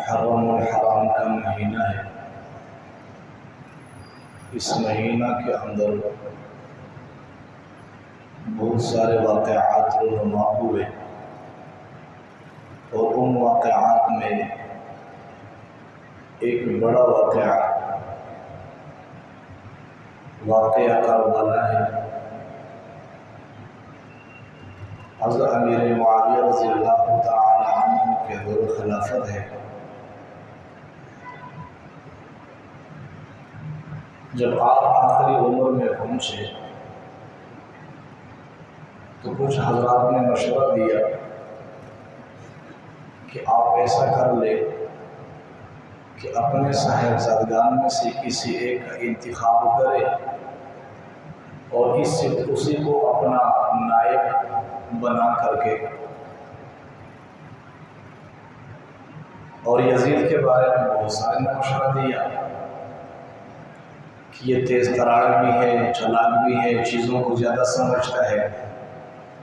محرم الحرام کا مہینہ ہے۔ اس مہینہ کے اندر بہت سارے واقعات رونما ہوئے، اور ان واقعات میں ایک بڑا واقعہ کربلا ہے۔ حضرت امیر معاویہ رضی اللہ تعالی عنہ کے دور خلافت ہے۔ جب آپ آخری عمر میں پہنچے تو کچھ حضرات نے مشورہ دیا کہ آپ ایسا کر لیں کہ اپنے صاحبزادگان میں سے کسی ایک کا انتخاب کرے اور اسی کو اپنا نائب بنا کر کے، اور یزید کے بارے میں بہت سارے نے مشورہ دیا کہ یہ تیز ترار بھی ہے، چلاک بھی ہے، چیزوں کو زیادہ سمجھتا ہے،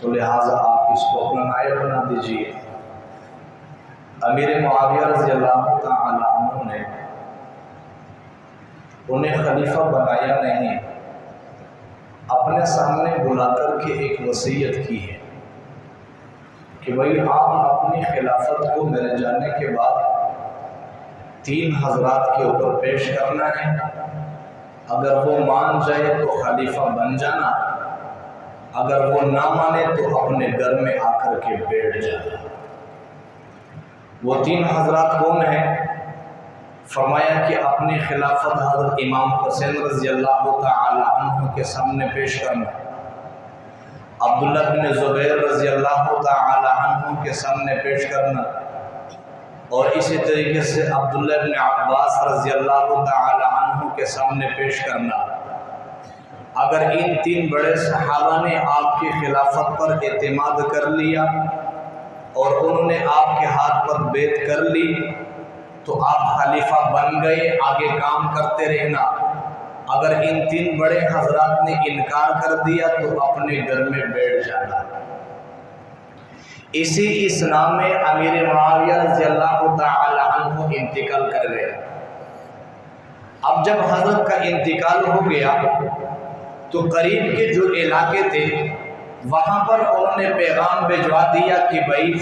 تو لہٰذا آپ اس کو اپنا نائب بنا دیجیے۔ امیر معاویہ رضی اللہ تعالی عنہ نے انہیں خلیفہ بنایا نہیں، اپنے سامنے بلا کر کے ایک وصیت کی ہے کہ بھئی آپ اپنی خلافت کو میرے جانے کے بعد 3 حضرات کے اوپر پیش کرنا ہے، اگر وہ مان جائے تو خلیفہ بن جانا، اگر وہ نہ مانے تو اپنے گھر میں آ کر کے بیٹھ جانا۔ وہ 3 حضرات کون ہیں؟ فرمایا کہ اپنی خلافت حضرت امام حسین رضی اللہ تعالی عنہ کے سامنے پیش کرنا، عبداللہ بن زبیر رضی اللہ تعالی عنہ کے سامنے پیش کرنا، اور اسی طریقے سے عبداللہ بن عباس رضی اللہ تعالی عنہ کے سامنے پیش کرنا۔ اگر ان 3 بڑے صحابہ نے آپ کی خلافت پر اعتماد کر لیا اور انہوں نے آپ کے ہاتھ پر بیعت کر لی تو آپ خلیفہ بن گئے، آگے کام کرتے رہنا۔ اگر ان 3 بڑے حضرات نے انکار کر دیا تو اپنے گھر میں بیٹھ جانا۔ اسی اسلام میں امیر معاویہ رضی اللہ تعالی عنہ انتقال کر گئے۔ اب جب حضرت کا انتقال ہو گیا تو قریب کے جو علاقے تھے وہاں پر انہوں نے پیغام بھجوا دیا کہ بھائی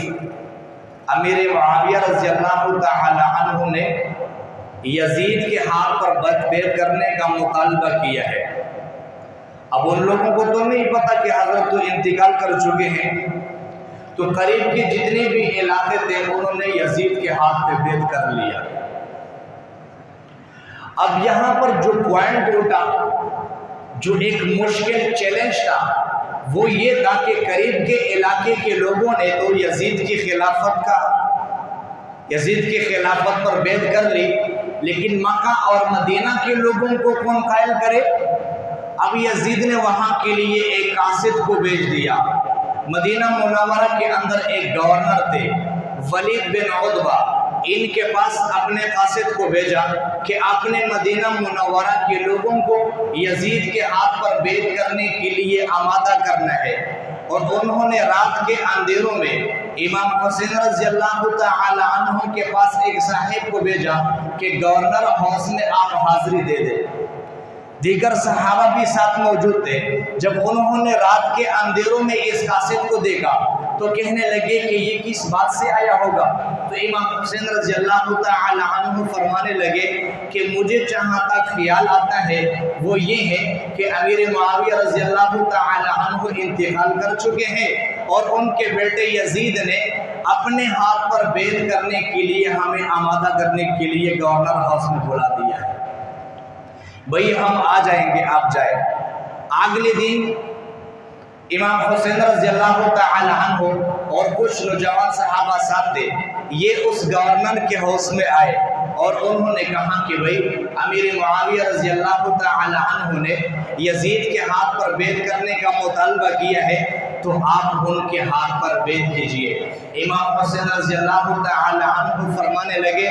امیر معاویہ رضی اللہ تعالی عنہ نے یزید کے ہاتھ پر بیعت کرنے کا مطالبہ کیا ہے۔ اب ان لوگوں کو تو نہیں پتا کہ حضرت تو انتقال کر چکے ہیں، تو قریب کے جتنے بھی علاقے تھے انہوں نے یزید کے ہاتھ پہ بیعت کر لیا۔ اب یہاں پر جو پوائنٹ اٹھا، جو ایک مشکل چیلنج تھا، وہ یہ تھا کہ قریب کے علاقے کے لوگوں نے تو یزید کی خلافت پر بیعت کر لی، لیکن مکہ اور مدینہ کے لوگوں کو کون قائل کرے؟ اب یزید نے وہاں کے لیے ایک قاصد کو بھیج دیا۔ مدینہ منورہ کے اندر ایک گورنر تھے ولید بن عتبہ، ان کے پاس اپنے قاصد کو بھیجا کہ آپ نے مدینہ منورہ کے لوگوں کو یزید کے ہاتھ پر بیعت کرنے کے لیے آمادہ کرنا ہے۔ اور انہوں نے رات کے اندھیروں میں امام حسین رضی اللہ تعالی عنہ کے پاس ایک صاحب کو بھیجا کہ گورنر ہاؤس میں آپ حاضری دے دیں۔ دیگر صحابہ بھی ساتھ موجود تھے۔ جب انہوں نے رات کے اندھیروں میں اس قاصد کو دیکھا تو کہنے لگے کہ یہ کس بات سے آیا ہوگا؟ تو امام حسین رضی اللہ تعالی عنہ فرمانے لگے کہ مجھے جہاں تک خیال آتا ہے وہ یہ ہے کہ امیر معاویہ رضی اللہ تعالی عنہ انتقال کر چکے ہیں اور ان کے بیٹے یزید نے اپنے ہاتھ پر بیعت کرنے کے لیے ہمیں آمادہ کرنے کے لیے گورنر ہاؤس میں بلا دیا ہے۔ بھئی ہم آ جائیں گے، آپ جائیں۔ اگلے دن امام حسین رضی اللہ تعالی عنہ اور کچھ نوجوان صحابہ ساتھ تھے، یہ اس گورنر کے ہاؤس میں آئے اور انہوں نے کہا کہ بھئی امیر معاویہ رضی اللہ تعالی عنہ نے یزید کے ہاتھ پر بیعت کرنے کا مطالبہ کیا ہے، تو آپ ان کے ہاتھ پر بیعت کیجئے۔ امام حسین رضی اللہ تعالی عنہ فرمانے لگے،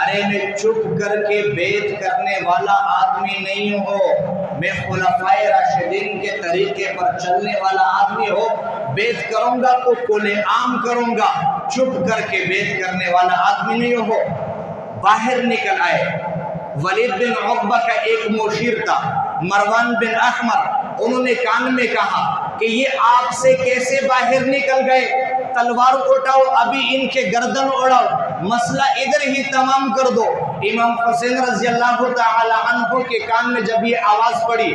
ارے میں چپ کر کے بیعت کرنے والا آدمی نہیں ہوں، میں خلفائے راشدین کے طریقے پر چلنے والا آدمی ہوں، بیعت کروں گا تو کھلے عام کروں گا، چپ کر کے بیعت کرنے والا آدمی نہیں ہو۔ बाहर निकल आए। वलीद बिन उक़बा का एक मुशीर था, मरवान बिन अहमर, उन्होंने कान में कहा कि ये आपसे कैसे बाहर निकल गए, तलवार उठाओ, अभी इनके गर्दन उड़ाओ, मसला इधर ही तमाम कर दो। इमाम हुसैन रज़ियल्लाहु ताला अन्हु के कान में जब ये आवाज़ पड़ी,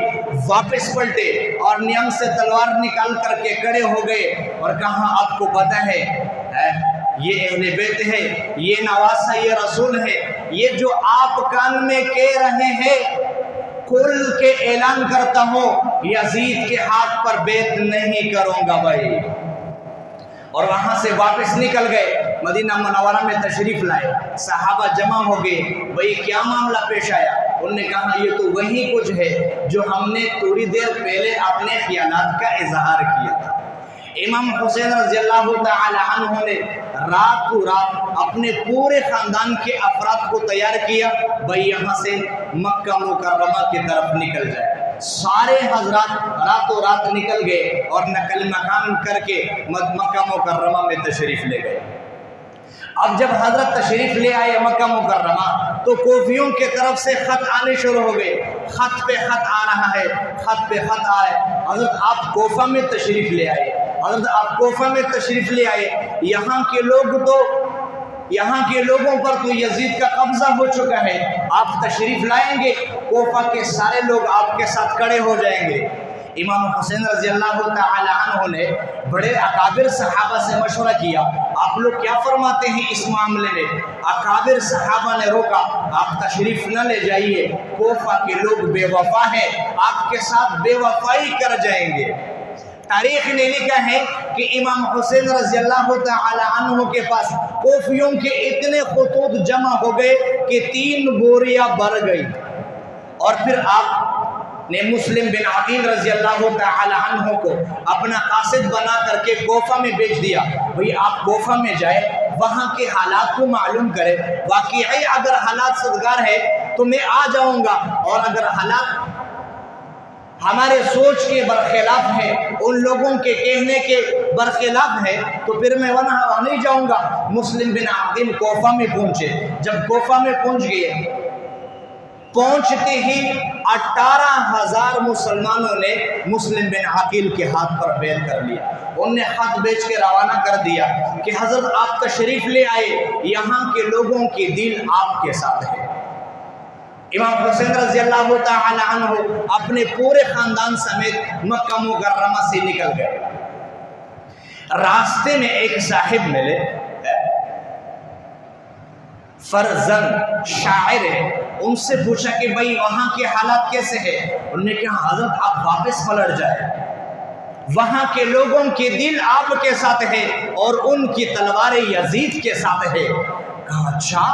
वापस पलटे और नियम से तलवार निकाल करके खड़े हो गए और कहा आपको पता है ये अहले बैत है, ये नवासा, ये रसूल है, ये जो आप कान में कह रहे हैं खुल के ऐलान करता हूँ यजीद के हाथ पर बैत नहीं करूँगा भाई। और वहाँ से वापस निकल गए, मदीना मुनव्वरा में तशरीफ़ लाए, सहाबा जमा हो गए, भाई क्या मामला पेश आया। उन्होंने कहा ये तो वही कुछ है जो हमने थोड़ी देर पहले अपने ख़यालात का इजहार किया था। इमाम हुसैन रज़ियल्लाहु ताला अन्हु ने रातों रात अपने पूरे ख़ानदान के अफराद को तैयार किया, भाई यहाँ से मक्का मुकर्रमा की तरफ निकल जाए। सारे हजरात रातों रात निकल गए और नकल मकान करके मक्का मुकर्रमा में तशरीफ़ ले गए। अब जब हजरत तशरीफ़ ले आए मक्का मुकर्रमा तो कोफियों के तरफ से ख़त आने शुरू हो गए, ख़त पे ख़त आ रहा है, ख़त पे ख़त आ रहा है। हजरत आप कोफा में तशरीफ़ ले आए, हजरत आप कोफा में तशरीफ़ ले आए, यहाँ के लोगों पर तो यजीद का कब्जा हो चुका है, आप तशरीफ़ लाएंगे, कोफा के सारे लोग आपके साथ खड़े हो जाएंगे। इमाम हुसैन रज़ियल्लाहु ताला अन्हु ने बड़े अकाबिर सहाबा से मशवरा किया, आप लोग क्या फरमाते हैं इस मामले में। अकाबिर सहाबा ने रोका, आप तशरीफ़ न ले जाइए, कोफा के लोग बेवफा हैं, आपके साथ बेवफाई कर जाएंगे। तारीख ने लिखा है कि इमाम हुसैन रज़ियल्लाहु ताला अन्हु के पास कोफियों के इतने खुतूत जमा हो गए कि 3 बोरियां भर गई। और फिर आपने मुस्लिम बिन अकील रज़ियल्लाहु ताला अन्हु को अपना कासिद बना करके कोफा में भेज दिया, भाई आप कोफा में जाए, वहाँ के हालात को मालूम करें, वाकई अगर हालात सदगार है तो मैं आ जाऊँगा, और अगर हालात हमारे सोच के बरखिलाफ है, उन लोगों के कहने के बरखिलाफ है, तो फिर मैं वहाँ नहीं जाऊँगा। मुस्लिम बिन अकील कोफा में पहुँचे। जब कोफा में पहुँच गए, पहुँचते ही 18,000 मुसलमानों ने मुस्लिम बिन अकील के हाथ पर बैत कर लिया। उनने खत भेज के रवाना कर दिया कि हज़रत आप तशरीफ़ ले आए, यहाँ के लोगों के दिल आपके साथ है। इमाम हुसैन रज़ियल्लाहु ताला अन्हु अपने पूरे ख़ानदान समेत मक्का मुकर्रमा से निकल गए। रास्ते में एक साहिब मिले, फरजन शायर है, उनसे पूछा कि भाई वहाँ के हालात कैसे हैं। उन्होंने कहा हज़रत आप वापस पलट जाए, वहाँ के लोगों के दिल आपके साथ है और उनकी तलवारें यजीद के साथ है। कहा अच्छा,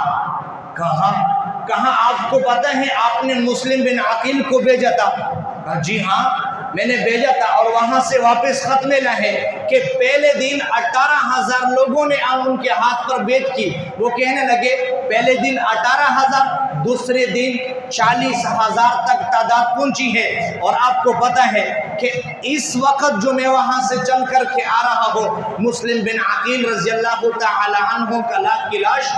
कहा आपको पता है आपने मुस्लिम बिन अकील को भेजा था। कहा जी हाँ मैंने भेजा था, और वहाँ से वापस खत मिला है कि पहले दिन 18,000 लोगों ने उनके हाथ पर बैत की। वो कहने लगे पहले दिन 18,000, दूसरे दिन 40,000 तक तादाद पहुंची है। और आपको पता है कि इस वक्त जो मैं वहाँ से चल कर के आ रहा हूँ, मुस्लिम बिन अकील रज़ियल्लाहु ताला अन्हु की लाश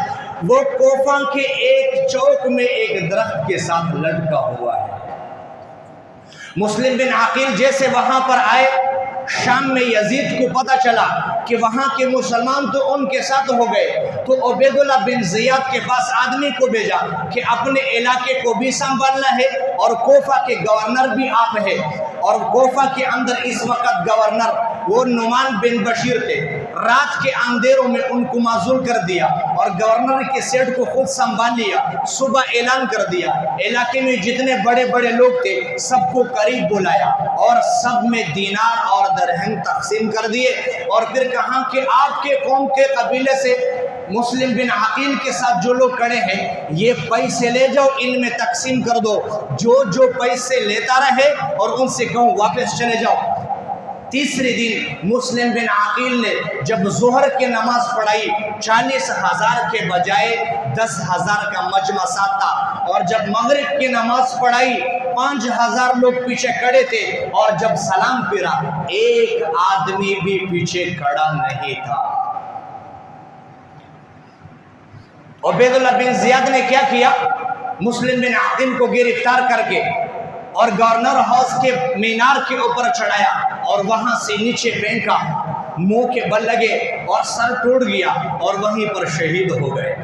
वो कोफा के एक चौक में एक दरख्त के साथ लटका हुआ है। मुस्लिम बिन अकील जैसे वहां पर आए, शाम में यजीद को पता चला कि वहां के मुसलमान तो उनके साथ हो गए, तो उबैदुल्लाह बिन ज़ियाद के पास आदमी को भेजा कि अपने इलाके को भी संभालना है और कोफा के गवर्नर भी आप है। और कोफा के अंदर इस वक्त गवर्नर वो नुमान बिन बशीर थे। रात के अंधेरों में उनको माजूल कर दिया और गवर्नर के सेठ को खुद संभाल लिया। सुबह ऐलान कर दिया, इलाके में जितने बड़े बड़े लोग थे सबको करीब बुलाया और सब में दीनार और दरहम तकसीम कर दिए। और फिर कहा कि आपके कौम के कबीले से मुस्लिम बिन अकील के साथ जो लोग खड़े हैं ये पैसे ले जाओ, इनमें तकसीम कर दो, जो पैसे लेता रहे और उनसे कहूँ वापस चले जाओ। तीसरे दिन मुस्लिम बिन अकील ने जब जोहर की नमाज पढ़ाई, 40,000 के बजाय 10,000 का मजमा साथ था। और जब मगरिब की नमाज पढ़ाई, 5,000 लोग पीछे खड़े थे। और जब सलाम फिरा, एक आदमी भी पीछे खड़ा नहीं था। उबैदुल्लाह बिन जियाद ने क्या किया, मुस्लिम बिन आकिल को गिरफ्तार करके और गवर्नर हाउस के मीनार के ऊपर चढ़ाया और वहां से नीचे फेंका, मुंह के बल लगे और सर टूट गया और वहीं पर शहीद हो गए।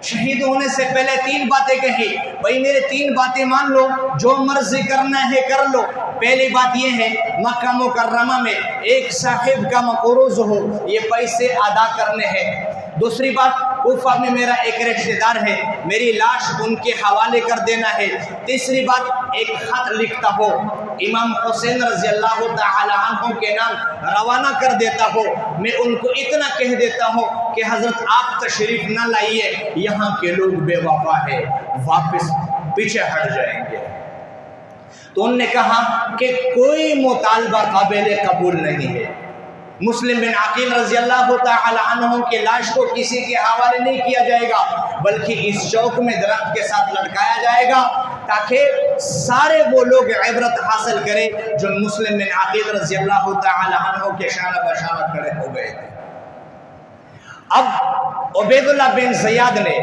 शहीद होने से पहले 3 बातें कही, भाई मेरे 3 बातें मान लो, जो मर्जी करना है कर लो। पहली बात ये है, मक्का मुकर्रमा में एक साहिब का मकरूज हो, ये पैसे अदा करने हैं। दूसरी बात, कूफा में मेरा एक रिश्तेदार है, मेरी लाश उनके हवाले कर देना है। तीसरी बात, एक खत लिखता हो, इमाम हुसैन रज़ी अल्लाह तआला अन्हु के नाम रवाना कर देता हो। मैं उनको इतना कह देता हूँ कि हजरत आप तशरीफ न लाइए, यहाँ के लोग बेवफा है, वापस पीछे हट जाएंगे। तो उन्होंने कहा कि कोई मुतालबा काबिल कबूल नहीं है। मुस्लिम बिन आकिल रज़ी अल्लाह तआला अन्हु के लाश को किसी के हवाले नहीं किया जाएगा, बल्कि इस चौक में दरख्त के साथ लटकाया जाएगा, ताकि सारे वो लोग इबरत हासिल करें जो मुस्लिम बिन आकिल रज़ी अल्लाह तआला अन्हु के शाना बशाना खड़े हो गए थे। अब उबैदुल्लाह बिन ज़ियाद ने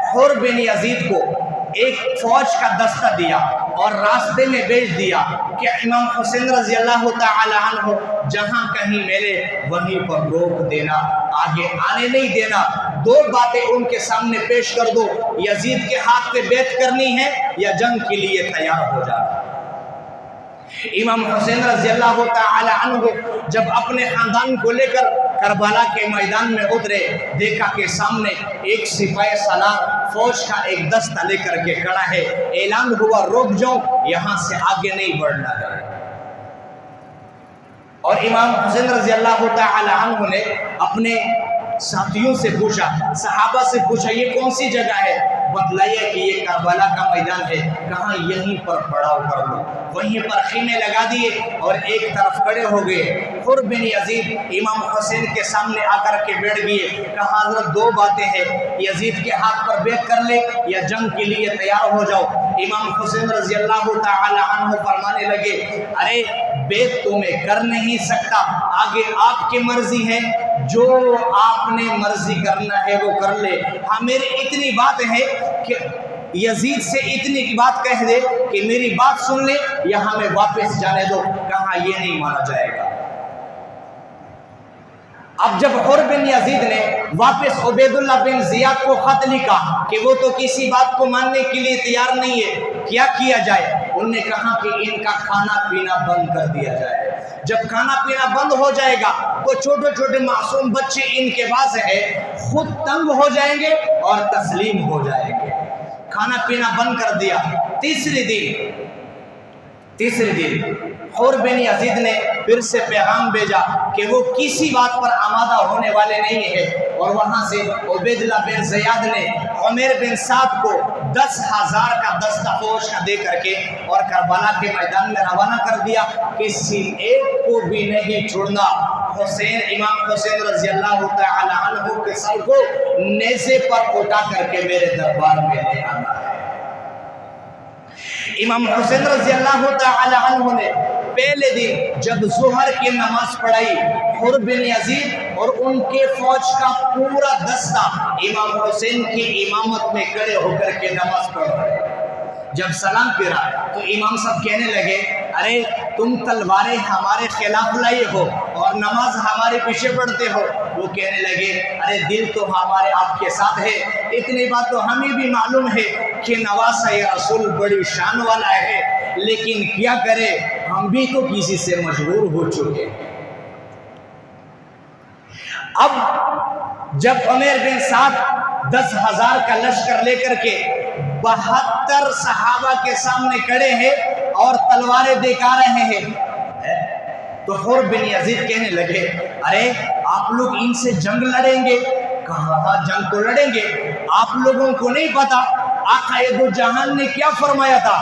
हुर बिन यजीद को एक फौज का दस्ता दिया और रास्ते में भेज दिया कि इमाम हुसैन रज़ी अल्लाह तआला अन्हु जहाँ कहीं मिले वहीं पर रोक देना, आगे आने नहीं देना। 2 बातें उनके सामने पेश कर दो, यजीद के हाथ पे बैत करनी है या जंग के लिए तैयार हो जाना। इमाम हुसैन रज़ी अल्लाह तआला अन्हु जब अपने खानदान को लेकर करबला के मैदान में उतरे, देखा कि सामने एक सिपाही सालार फौज का एक दस्ता लेकर के खड़ा है। ऐलान हुआ, रुक जाओ, यहाँ से आगे नहीं बढ़ना है। और इमाम हुसैन रज़ी अल्लाह तआला अन्हु ने अपने साथियों से पूछा, सहाबा से पूछा, ये कौन सी जगह है? बतलाइए कि ये करबला का मैदान है। कहाँ? यहीं पर पड़ाव कर लो। वहीं पर खीमे लगा दिए और एक तरफ खड़े हो गए। हुर बिन यजीद इमाम हुसैन के सामने आकर के बैठ गए। कहा, हज़रत 2 बातें हैं, यजीद के हाथ पर बैत कर ले या जंग के लिए तैयार हो जाओ। इमाम हुसैन रज़ी अल्लाह तआला अन्हु फरमाने लगे, अरे बैत तो मैं कर नहीं सकता, आगे आपकी मर्जी है, जो आपने मर्जी करना है वो कर ले। हाँ, मेरी इतनी बात है कि यजीद से इतनी बात कह दे कि मेरी बात सुन ले या हमें वापस जाने दो। कहा, ये नहीं माना जाएगा। अब जब हुर बिन यजीद ने वापस उबैदुल्लाह बिन जियाद को खत लिखा कि वो तो किसी बात को मानने के लिए तैयार नहीं है, क्या किया जाए? उन्होंने कहा कि इनका खाना पीना बंद कर दिया जाए। जब खाना पीना बंद हो जाएगा तो छोटे छोटे मासूम बच्चे इनके पास है, खुद तंग हो जाएंगे और तस्लीम हो जाएंगे। खाना पीना बंद कर दिया। तीसरे दिन हुर बिन यजीद ने फिर से पैगाम भेजा कि वो किसी बात पर आमादा होने वाले नहीं है, और वहां से उबैदुल्लाह बिन ज़ियाद ने उमैर बिन साद को 10,000 का दस्ता फौज का दे करके और करबला के मैदान में रवाना कर दिया। किसी एक को भी नहीं छोड़ना। इमाम हुसैन रज़ी अल्लाह तआला अन्हु के सर को नेज़े पर उठा करके मेरे दरबार में ले आना है। इमाम हुसैन रज़ी अल्लाह तआला अन्हु ने पहले दिन जब ज़ुहर की नमाज पढ़ाई, हुर बिन यजीद और उनके फौज का पूरा दस्ता इमाम हुसैन की इमामत में खड़े होकर के नमाज पढ़ रहे। जब सलाम फिरा तो इमाम साहब कहने लगे, अरे तुम तलवारें हमारे खिलाफ लाए हो और नमाज हमारे पीछे पढ़ते हो। वो कहने लगे, अरे दिल तो हमारे आपके साथ है। इतनी बात तो हमें भी मालूम है कि नवासा रसूल बड़ी शान वाला है, लेकिन क्या करें, हम भी तो किसी से मजबूर हो चुके हैं। अब जब उमैर बिन साद 10,000 का लश्कर लेकर के 72 सहाबा के सामने खड़े हैं और तलवारें दिखा रहे हैं, तो हुर बिन यजीद कहने लगे, अरे आप लोग इनसे जंग लड़ेंगे? कहा, जंग तो लड़ेंगे। आप लोगों को नहीं पता आका दो जहान ने क्या फरमाया था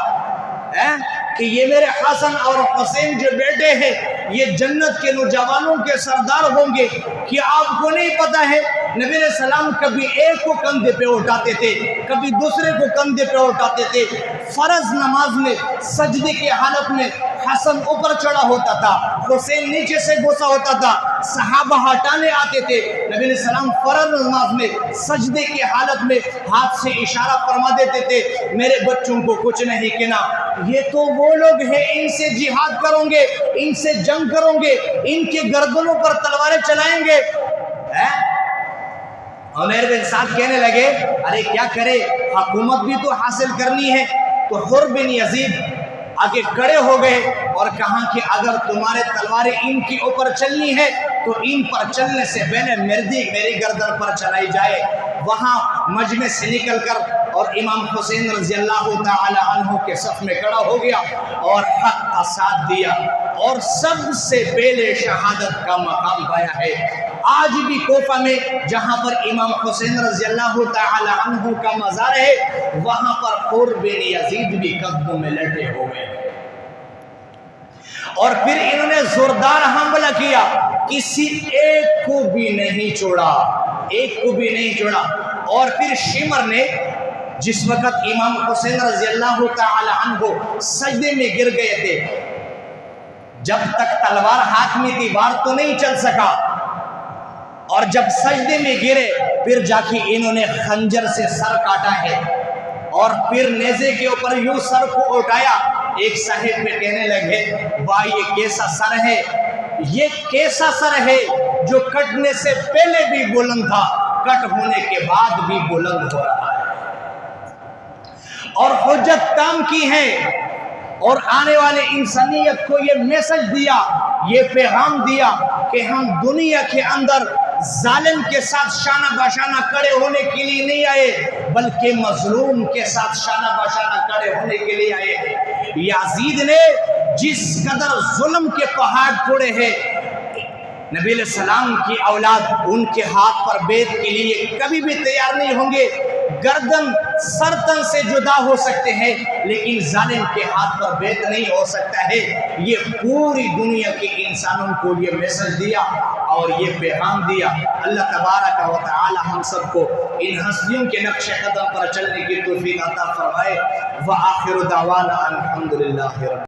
कि ये मेरे हसन और हुसैन जो बेटे हैं ये जन्नत के नौजवानों के सरदार होंगे। कि आपको नहीं पता है, नबी अलैहि सलाम कभी एक को कंधे पे उठाते थे, कभी दूसरे को कंधे पे उठाते थे। फर्ज नमाज में सजदे की हालत में हसन ऊपर चढ़ा होता था, حسین نیچے سے گھسا ہوتا تھا، صحابہ ہٹانے آتے تھے، نبی علیہ السلام فرض نماز میں سجدے کی حالت میں ہاتھ سے اشارہ فرما دیتے تھے میرے بچوں کو کچھ نہیں کہنا، یہ تو وہ لوگ ہیں ان سے جہاد کرو گے، ان سے جنگ کرو گے، ان کے گردنوں پر تلواریں چلائیں گے۔ عمیر بن سعد کہنے لگے ارے کیا کرے، حکومت بھی تو حاصل کرنی ہے۔ تو حر بن یزید آگے کھڑے ہو گئے اور کہا کہ اگر تمہارے تلواریں ان کی اوپر چلنی ہے تو ان پر چلنے سے پہلے میری گردن پر چلائی جائے۔ وہاں مجمع سے نکل کر اور امام حسین رضی اللہ تعالی عنہ کے صف میں کھڑا ہو گیا اور حق کا ساتھ دیا اور سب سے پہلے شہادت کا مقام پایا ہے۔ آج بھی کوفہ میں جہاں پر امام حسین رضی اللہ تعالی عنہ کا مزار ہے وہاں پر حر بن یزید بھی قدموں میں لٹے ہوئے ہیں۔ اور پھر انہوں نے زوردار حملہ کیا، کسی ایک کو بھی نہیں چھوڑا، ایک کو بھی نہیں چھوڑا۔ اور پھر شمر نے جس وقت امام حسین رضی اللہ تعالی عنہ سجدے میں گر گئے تھے، جب تک تلوار ہاتھ میں تھی وار تو نہیں چل سکا، اور جب سجدے میں گرے پھر جا کے انہوں نے خنجر سے سر کاٹا ہے اور پھر نیزے کے اوپر یوں سر کو اٹھایا۔ ایک صاحب میں کہنے لگے بھائی یہ کیسا سر ہے، یہ کیسا سر ہے جو کٹنے سے پہلے بھی بلند تھا، کٹ ہونے کے بعد بھی بلند ہو رہا ہے۔ اور حجت کام کی ہے اور آنے والے انسانیت کو یہ میسج دیا، یہ پیغام دیا کہ ہم دنیا کے اندر ظالم کے ساتھ شانہ بشانہ کھڑے ہونے کے لیے نہیں آئے بلکہ مظلوم کے ساتھ شانہ بشانہ کھڑے ہونے کے لیے آئے ہیں۔ یزید نے جس قدر ظلم کے پہاڑ توڑے ہیں، نبی علیہ السلام کی اولاد ان کے ہاتھ پر بیعت کے لیے کبھی بھی تیار نہیں ہوں گے۔ گردن سرتن سے جدا ہو سکتے ہیں لیکن ظالم کے ہاتھ پر بیعت نہیں ہو سکتا ہے۔ یہ پوری دنیا کے انسانوں کو یہ میسج دیا اور یہ پیغام دیا۔ اللہ تبارک و تعالی ہم سب کو ان ہستیوں کے نقش قدم پر چلنے کی توفیق عطا فرمائے۔ وآخر دعوانا الحمدللہ رب